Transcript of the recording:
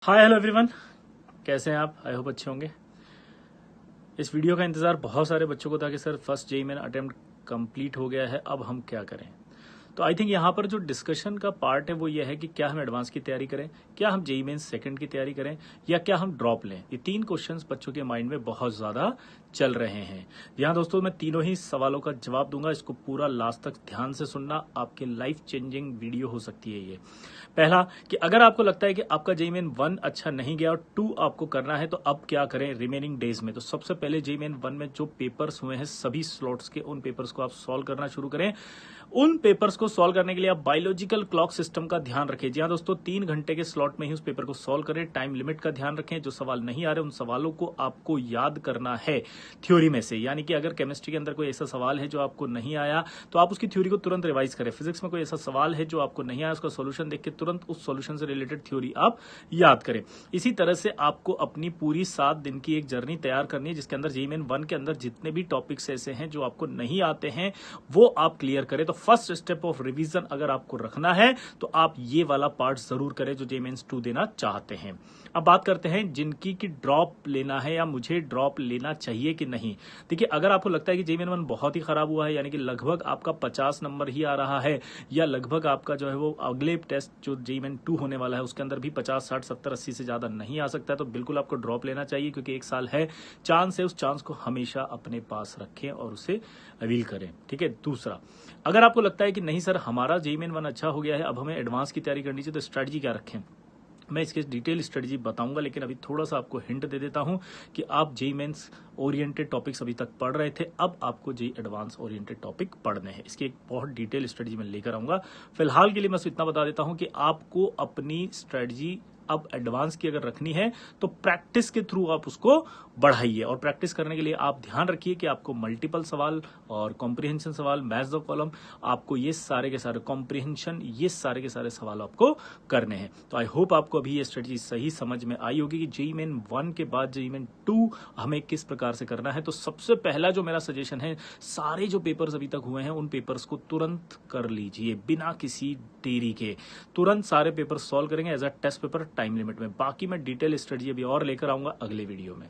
Hi hello everyone, कैसे हैं आप? आई होप अच्छे होंगे। इस वीडियो का इंतजार बहुत सारे बच्चों को था कि sir first JEE main attempt complete हो गया है, अब हम क्या करें। तो आई थिंक यहाँ पर जो डिस्कशन का पार्ट है वो ये है कि क्या हम एडवांस की तैयारी करें, क्या हम जेईई मेन सेकंड की तैयारी करें, या क्या हम ड्रॉप लें। ये तीन क्वेश्चंस बच्चों के माइंड में बहुत ज्यादा चल रहे हैं। यहाँ दोस्तों मैं तीनों ही सवालों का जवाब दूंगा, इसको पूरा लास्ट तक ध्यान से सुनना, आपके लाइफ चेंजिंग वीडियो हो सकती है ये। पहला कि अगर आपको लगता है कि आपका जेईई मेन 1 अच्छा नहीं गया और 2 आपको करना है तो अब क्या करें रिमेनिंग डेज में। तो सबसे पहले जेईई मेन 1 में जो पेपर्स हुए हैं सभी स्लॉट्स के, उन पेपर्स को आप सॉल्व करना शुरू करें। उन पेपर्स को सॉल्व करने के लिए आप बायोलॉजिकल क्लॉक सिस्टम का ध्यान रखें। जी हाँ दोस्तों, 3 घंटे के स्लॉट में ही उस पेपर को सॉल्व करें। टाइम लिमिट का ध्यान रखें। जो सवाल नहीं आ रहे उन सवालों को आपको याद करना है थ्योरी में से। यानी कि अगर केमिस्ट्री के अंदर कोई ऐसा सवाल है जो आपको नहीं आया तो आप उसकी थ्योरी को तुरंत रिवाइज करें। फिजिक्स में कोई ऐसा सवाल है जो आपको नहीं आया, उसका सोल्यूशन देख के तुरंत उस सोल्यूशन से रिलेटेड थ्योरी आप याद करें। इसी तरह से आपको अपनी पूरी 7 दिन की एक जर्नी तैयार करनी है जिसके अंदर जेईई मेन 1 के अंदर जितने भी टॉपिक्स ऐसे हैं जो आपको नहीं आते हैं वो आप क्लियर करें। तो फर्स्ट स्टेप ऑफ रिवीजन अगर आपको रखना है तो आप ये वाला पार्ट जरूर करें जो जेईई मेंस 2 देना चाहते हैं। अब बात करते हैं जिनकी की ड्रॉप लेना है या मुझे ड्रॉप लेना चाहिए कि नहीं। देखिए, अगर आपको लगता है कि जेईई मेन 1 बहुत ही खराब हुआ है, यानी कि लगभग आपका 50 नंबर ही आ रहा है, या लगभग आपका जो है वो अगले टेस्ट जो जेईई मेन 2 होने वाला है उसके अंदर भी 50, 60, 70, 80 से ज्यादा नहीं आ सकता है, तो बिल्कुल आपको ड्रॉप लेना चाहिए। क्योंकि एक साल है, चांस है, उस चांस को हमेशा अपने पास रखें और उसे अवील करें। ठीक है। दूसरा, अगर आपको लगता है कि नहीं सर हमारा जेईई मेन 1 अच्छा हो गया है, अब हमें एडवांस की तैयारी करनी चाहिए, तो स्ट्रेटजी क्या रखें। मैं इसके डिटेल स्ट्रेटजी बताऊंगा, लेकिन अभी थोड़ा सा आपको हिंट दे देता हूं कि आप जेईई मेंस ओरिएंटेड टॉपिक्स अभी तक पढ़ रहे थे, अब आपको जेईई एडवांस ओरिएंटेड टॉपिक पढ़ने हैं। इसकी एक बहुत डिटेल स्ट्रेटजी मैं लेकर आऊंगा। फिलहाल के लिए मैं इतना बता देता हूं कि आपको अपनी स्ट्रेटजी अब एडवांस की अगर रखनी है तो प्रैक्टिस के थ्रू आप उसको बढ़ाइए। और प्रैक्टिस करने के लिए आप ध्यान रखिए कि आपको मल्टीपल सवाल और कॉम्प्रिहेंशन सवाल, मैथ्स द कॉलम, आपको ये सारे के सारे कॉम्प्रिहेंशन, ये सारे के सारे सवाल आपको करने हैं। तो आई होप आपको अभी ये स्ट्रेटजी सही समझ में आई होगी कि जेईई मेन 1 के बाद जेईई मेन 2 हमें किस प्रकार से करना है। तो सबसे पहला जो मेरा सजेशन है, सारे जो पेपर्स अभी तक हुए हैं उन पेपर्स को तुरंत कर लीजिए, बिना किसी देरी के। तुरंत सारे पेपर सॉल्व करेंगे as a test paper time limit में। बाकी मैं डिटेल स्ट्रेटजी अभी और लेकर आऊंगा अगले वीडियो में।